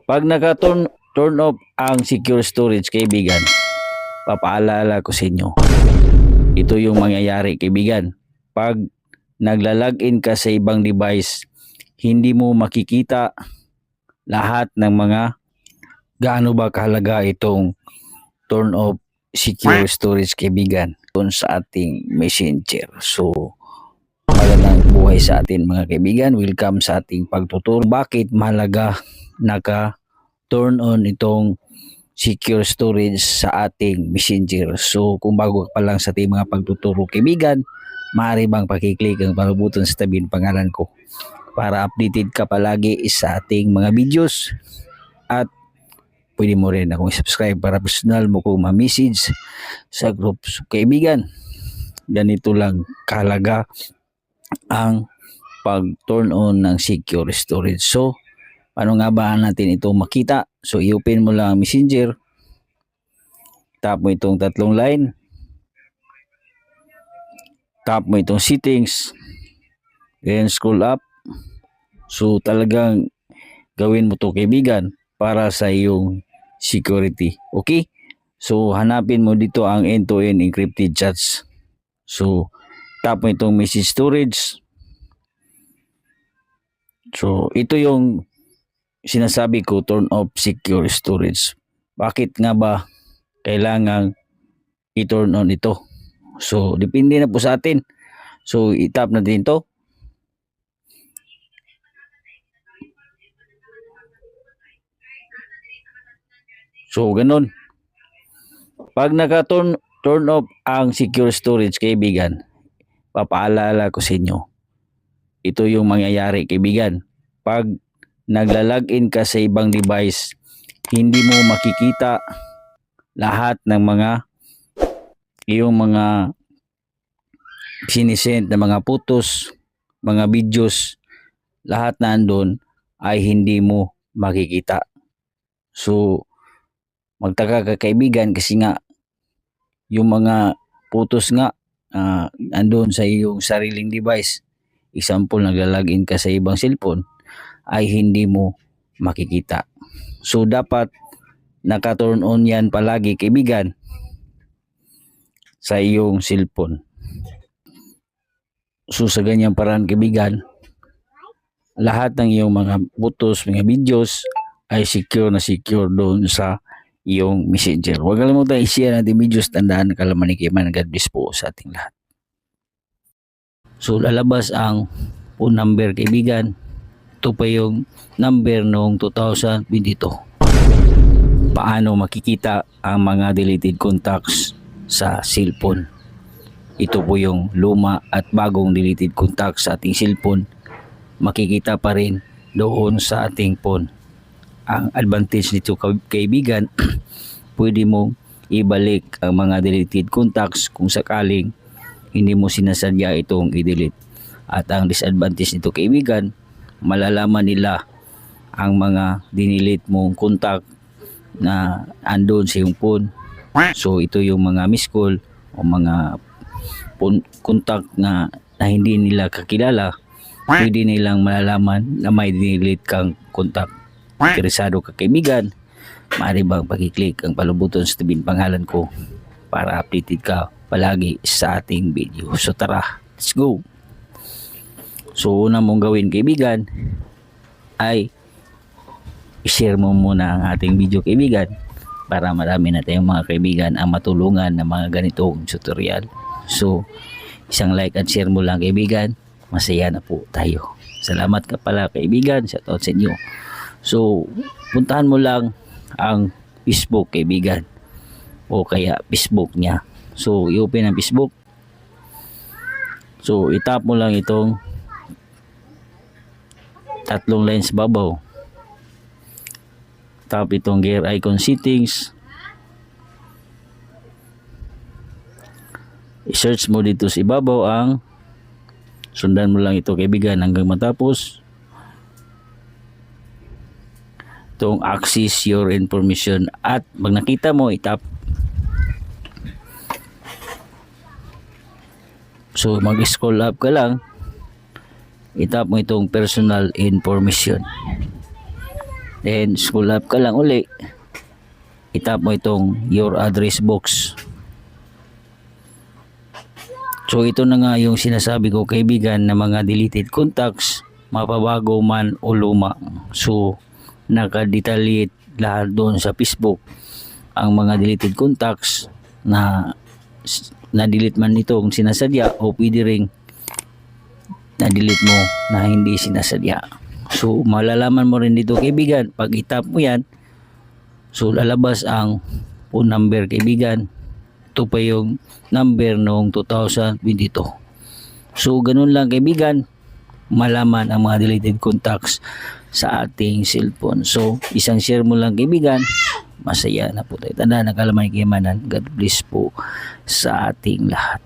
Pag turn off ang secure storage, kaibigan, papaalala ko sa inyo. Ito yung mangyayari, kaibigan. Pag nagla-login ka sa ibang device, hindi mo makikita lahat ng mga gaano ba kahalaga itong turn off secure storage, kaibigan, doon sa ating messenger. So, magandang buhay sa atin mga kaibigan. Welcome sa ating pagtuturo. Bakit mahalaga naka-turn on itong secure storage sa ating messenger? So, kung bago pa lang sa ating mga pagtuturo, kaibigan, maaari bang pakiclick ang parubutan sa tabi ng pangalan ko para updated ka palagi sa ating mga videos, at pwede mo rin akong subscribe para personal mo kong ma-message sa group. So, kaibigan, ganito lang kahalaga ang pag-turn on ng secure storage. So, paano nga ba natin ito makita? So, i-open mo lang ang messenger. Tap mo itong tatlong line. Tap mo itong settings. Then, scroll up. So, talagang gawin mo to, kaibigan, para sa iyong security. Okay? So, hanapin mo dito ang end-to-end encrypted chats. So, tap mo itong message storage. So, ito yung sinasabi ko, turn off secure storage. Bakit nga ba kailangan i-turn on ito? So, depende na po sa atin. So, i-tap natin ito. So, ganun. Pag naka-turn off ang secure storage, kaibigan, papaalala ko sa inyo. Ito yung mangyayari, kaibigan. Pag nagla-login ka sa ibang device, hindi mo makikita lahat ng iyong mga sinisend na mga photos, mga videos, lahat na andun ay hindi mo makikita. So, magtaka ka, kaibigan, kasi nga yung mga photos nga andun sa iyong sariling device. Example, nagla-login ka sa ibang cellphone, ay hindi mo makikita. So, dapat naka-turn on yan palagi, kaibigan, sa iyong cellphone. So, sa ganyang paraan, kaibigan, lahat ng iyong mga photos, mga videos ay secure na secure doon sa iyong messenger. Huwag kalimutan i-share natin videos. Tandaan, kalaman ni Kiman. God bless po sa ating lahat. So, lalabas ang phone number, kaibigan. Ito pa yung number noong 2022. Paano makikita ang mga deleted contacts sa cellphone? Ito po yung luma at bagong deleted contacts sa ating cellphone. Makikita pa rin doon sa ating phone. Ang advantage nito, kaibigan, pwede mong ibalik ang mga deleted contacts kung sakaling hindi mo sinasadya itong i-delete. At ang disadvantage nito, kaibigan, malalaman nila ang mga dinelete mong contact na andon sa iyong phone. So, ito yung mga missed call o mga contact na hindi nila kakilala. Pwede nilang malalaman na may dinelete kang contact. Interesado ka, kaibigan, maaari bang pakiclick ang palubuton sa tabi ng pangalan ko para updated ka palagi sa ating video. So, tara, let's go. So, una mong gawin, kaibigan, ay i-share mo muna ang ating video, kaibigan, para marami na tayong mga kaibigan ang matulungan ng mga ganitong tutorial. So, isang like at share mo lang, kaibigan, masaya na po tayo. Salamat ka pala, kaibigan, sa shoutout sa inyo. So, puntahan mo lang ang Facebook, kaibigan, o kaya Facebook niya. So, i-open ang Facebook. So, itap mo lang itong tatlong lines babaw. Tap itong gear icon settings. I-search mo dito sa ibabaw ang, sundan mo lang ito, kaibigan, hanggang matapos. Itong access your information, at pag nakita mo, itap. So, mag-scroll up ka lang, itap mo itong personal information. Then scroll up ka lang uli. Itap mo itong your address box. So ito na nga yung sinasabi ko kaibigan na mga deleted contacts, mapabago man o luma. So naka-delete lahat doon sa Facebook ang mga deleted contacts na na-delete man itong sinasadya o pwede ring na-delete mo na hindi sinasadya. So malalaman mo rin dito kaibigan pag itap mo yan. So lalabas ang phone number kaibigan. Ito pa yung number noong 2022. So ganun lang kaibigan, malaman ang mga deleted contacts sa ating cellphone. So isang share mo lang kaibigan, masaya na po tayo. Tandaan, nakalamay kayamanan. God bless po sa ating lahat.